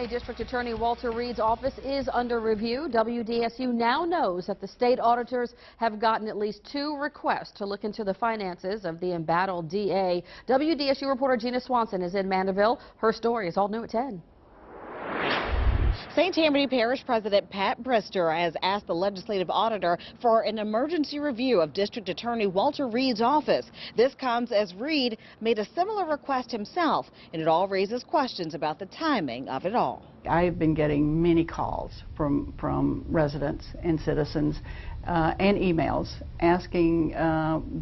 County District Attorney Walter Reed's office is under review. WDSU now knows that the state auditors have gotten at least 2 requests to look into the finances of the embattled DA. WDSU reporter Gina Swanson is in Mandeville. Her story is all new at 10. St. Tammany Parish President Pat Brister has asked the legislative auditor for an emergency review of District Attorney Walter Reed's office. This comes as Reed made a similar request himself, and it all raises questions about the timing of it all. I've been getting many calls from residents and citizens and emails asking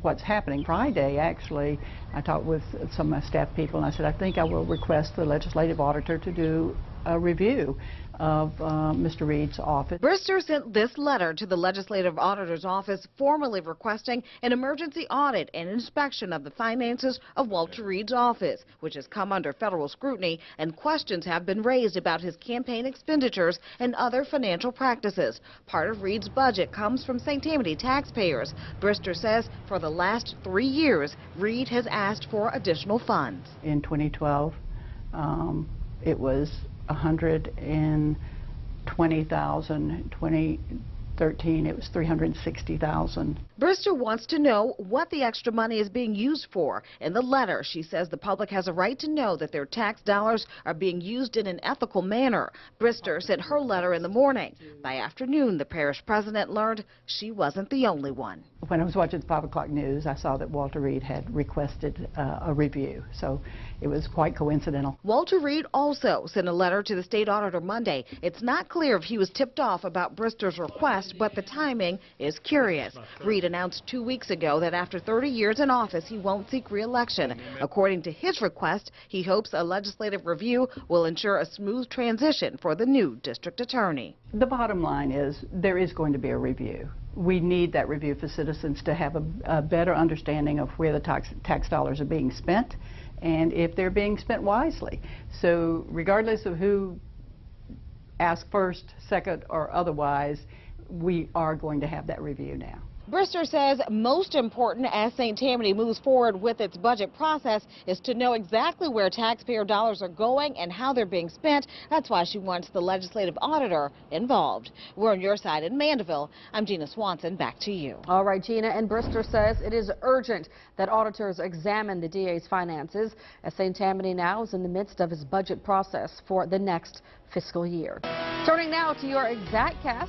what's happening. Friday, actually, I talked with some of my staff people, and I said, I think I will request the legislative auditor to do a review of Mr. Reed's office. Brister sent this letter to the legislative auditor's office formally requesting an emergency audit and inspection of the finances of Walter Reed's office, which has come under federal scrutiny, and questions have been raised about his campaign expenditures and other financial practices. Part of Reed's budget comes from St. Tammany taxpayers. Brister says for the last 3 years, Reed has asked for additional funds. In 2012, it was $120,000. 2013, it was $360,000. Brister wants to know what the extra money is being used for. In the letter, she says the public has a right to know that their tax dollars are being used in an ethical manner. Brister sent her letter in the morning. By afternoon, the parish president learned she wasn't the only one. When I was watching the 5 o'clock news, I saw that Walter Reed had requested a review, so it was quite coincidental. Walter Reed also sent a letter to the state auditor Monday. It's not clear if he was tipped off about Brister's request, but the timing is curious. Reed announced 2 weeks ago that after 30 years in office, he won't seek re-election. According to his request, he hopes a legislative review will ensure a smooth transition for the new district attorney. The bottom line is there is going to be a review. We need that review for citizens to have a better understanding of where the tax dollars are being spent and if they're being spent wisely. So regardless of who asks first, second, or otherwise, we are going to have that review now. Brister says most important as St. Tammany moves forward with its budget process is to know exactly where taxpayer dollars are going and how they're being spent. That's why she wants the legislative auditor involved. We're on your side in Mandeville. I'm Gina Swanson. Back to you. All right, Gina. And Brister says it is urgent that auditors examine the DA's finances as St. Tammany now is in the midst of its budget process for the next fiscal year. Turning now to your ExactCast.